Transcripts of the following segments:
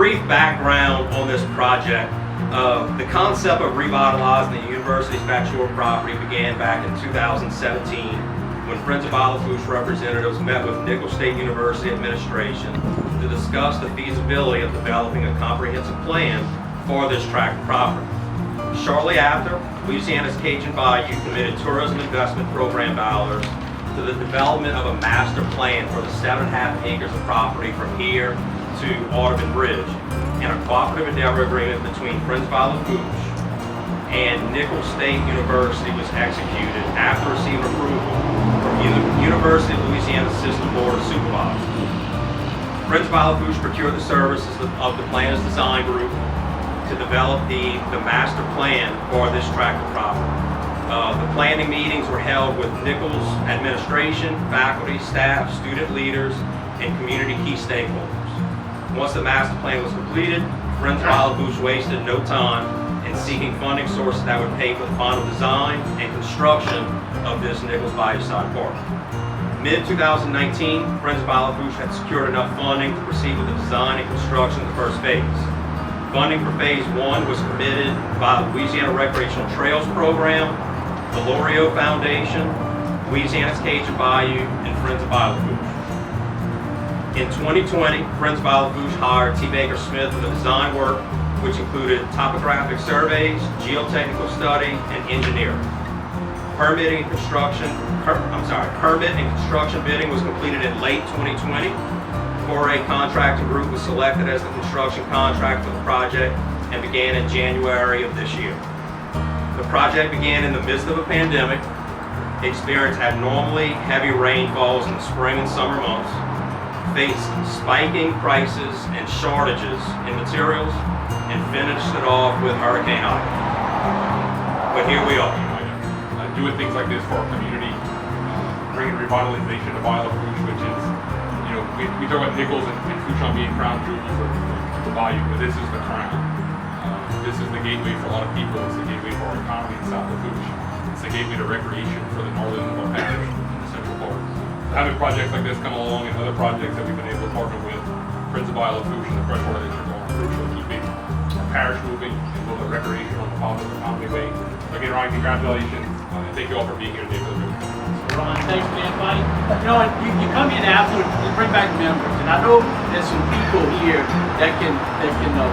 brief background on this project. The concept of revitalizing the university's backshore property began back in 2017 when Friends of Bayou Lafourche representatives met with Nicholls State University administration to discuss the feasibility of developing a comprehensive plan for this tract of property. Shortly after, Louisiana's Cajun Bayou committed tourism investment program dollars to the development of a master plan for the 7.5 acres of property from here to Audubon Bridge, and a cooperative endeavor agreement between Friends of Bayou Lafourche and Nicholls State University was executed after receiving approval from University of Louisiana System Board of Supervisors. Friends of Bayou Lafourche procured the services of the Planners Design Group to develop the master plan for this tract of property. The planning meetings were held with Nicholls administration, faculty, staff, student leaders, and community key stakeholders. Once the master plan was completed, Friends of Bayou Lafourche wasted no time in seeking funding sources that would pay for the final design and construction of this Nicholls Bayou-Side Park. Mid-2019, Friends of Bayou Lafourche had secured enough funding to proceed with the design and construction of the first phase. Funding for Phase 1 was committed by the Louisiana Recreational Trails Program, the L'Oreal Foundation, Louisiana's Cajun Bayou, and Friends of Bayou Lafourche. In 2020, Friends of Bayou Lafourche hired T. Baker Smith for the design work, which included topographic surveys, geotechnical study, and engineering. Permit and construction bidding was completed in late 2020. 4A contracting group was selected as the construction contract for the project and began in January of this year. The project began in the midst of a pandemic, experienced abnormally heavy rainfalls in the spring and summer months, faced spiking prices and shortages in materials, and finished it off with Hurricane Ida. But here we are. Doing things like this for our community, bringing revitalization to Bayou Lafourche, which is, we talk about Nicholls and Fouchon being crown jewels of the Bayou, but this is the crown. This is the gateway for a lot of people. It's the gateway for our economy in South Lafourche. It's the gateway to recreation for the northern of our parish in the central part. Having projects like this come along and other projects that we've been able to partner with Friends of Bayou Lafourche and the freshwater district are crucial to keeping our parish moving and build a recreation on the positive economy way. So again, Ryan, congratulations. And thank you all for being here today for the meeting. Ron, thanks for the invite. You come in after to bring back members, and I know there's some people here that can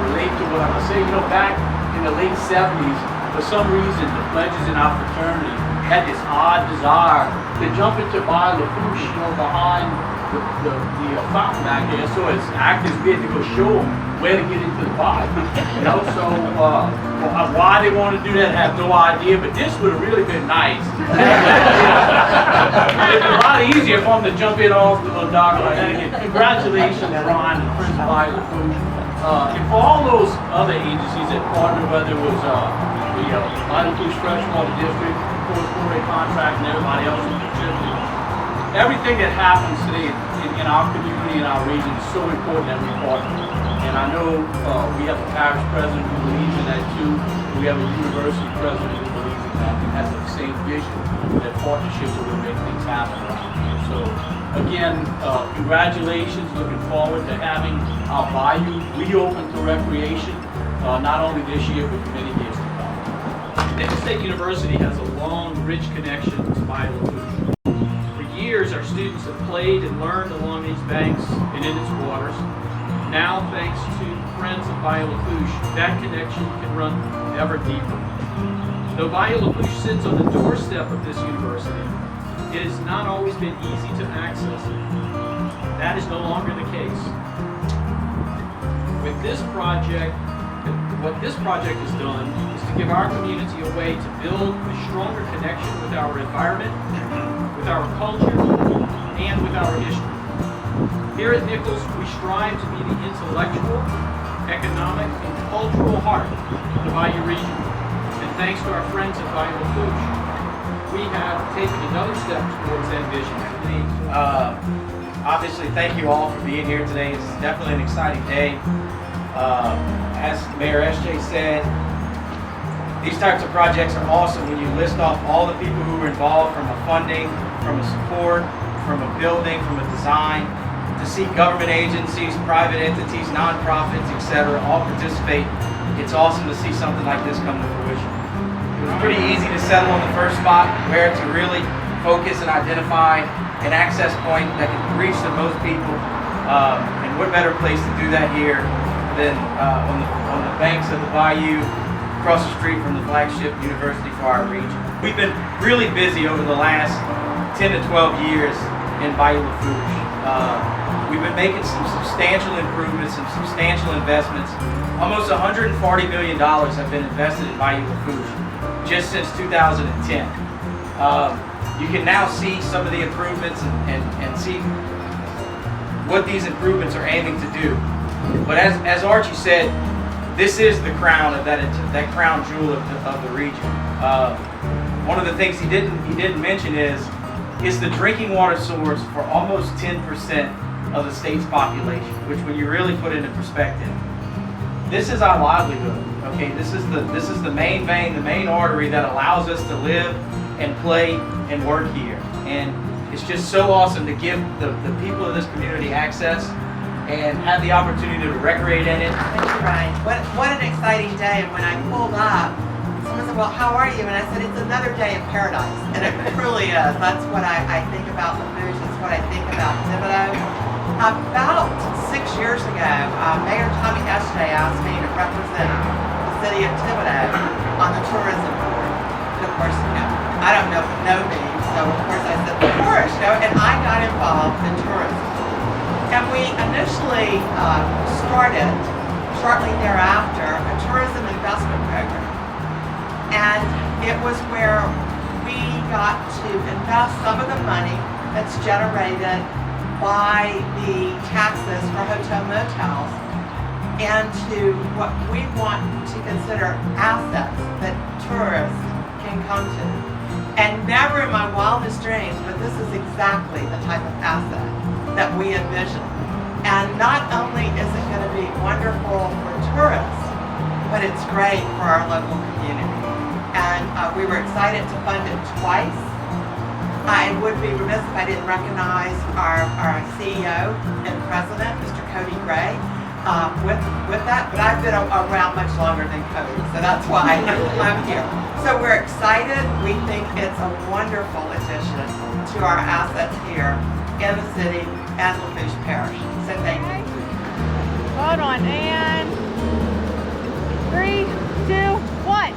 relate to what I'm gonna say. Back in the late 70s, for some reason, the pledges in our fraternity had this odd desire to jump into Bayou Lafourche, behind the fountain back there, so as actors we had to go show them where to get into the Bayou. So why they want to do that, I have no idea, but this would have really been nice. It's a lot easier for them to jump in off the little dock. Again, congratulations, Ron and Friends of Bayou Lafourche. And for all those other agencies that partnered, whether it was the Bayou Lafourche Freshwater District, of course, 4A contract, and everybody else who contributed. Everything that happens today in our community and our region is so important that we partner. And I know we have a parish president who believes in that too. We have a university president who believes in that and has the same vision that partnerships are going to make things happen around here. So again, congratulations. Looking forward to having our bayou reopen to recreation, not only this year, but for many years to come. Nicholls State University has a long, rich connection to Bayou Lafourche. For years, our students have played and learned along these banks and in its waters. Now, thanks to Friends of Bayou Lafourche, that connection can run ever deeper. Though Bayou Lafourche sits on the doorstep of this university, it has not always been easy to access it. That is no longer the case. With this project, what this project has done is to give our community a way to build a stronger connection with our environment, with our culture, and with our history. Here at Nicholls, we strive to be the intellectual, economic, and cultural heart of the Bayou region. And thanks to our friends at Bayou Lafourche, we have taken another step towards that vision. Obviously, thank you all for being here today. It's definitely an exciting day. As Mayor S.J. said, these types of projects are awesome when you list off all the people who were involved, from a funding, from a support, from a building, from a design. to see government agencies, private entities, nonprofits, etc., all participate. It's awesome to see something like this come to fruition. It was pretty easy to settle on the first spot where to really focus and identify an access point that can reach the most people. And what better place to do that here than on the banks of the bayou, across the street from the flagship university for our region. We've been really busy over the last 10 to 12 years in Bayou Lafourche. We've been making some substantial improvements, some substantial investments. Almost $140 million have been invested in Bayou Lafourche just since 2010. You can now see some of the improvements and see what these improvements are aiming to do. But as Archie said, this is the crown of that crown jewel of the region. One of the things he didn't mention is the drinking water source for almost 10% of the state's population, which when you really put it into perspective, this is our livelihood. Okay, this is the main vein, the main artery that allows us to live and play and work here. And it's just so awesome to give the people of this community access and have the opportunity to recreate in it. Thank you, Ryan. What an exciting day. And when I pulled up, someone said, well, how are you? And I said, it's another day in paradise. And it truly is. That's what I think about Lafourche. That's what I think about Thibodeau. About 6 years ago, Mayor Tommy Eshte asked me to represent the city of Thibodeau on the tourism board. And of course, I don't know me, so of course I said, of course, and I got involved in tourism. And we initially started, shortly thereafter, a tourism investment program. And it was where we got to invest some of the money that's generated by the taxes for hotel motels into what we want to consider assets that tourists can come to. And never in my wildest dreams, but this is exactly the type of asset that we envision. And not only is it going to be wonderful for tourists, but it's great for our local community. And we were excited to fund it twice. I would be remiss if I didn't recognize our CEO and president, Mr. Cody Gray, with that. But I've been around much longer than Cody, so that's why I'm here. So we're excited. We think it's a wonderful addition to our assets here in the city and Lafourche Parish. So thank you. Hold on, and 3, 2, 1.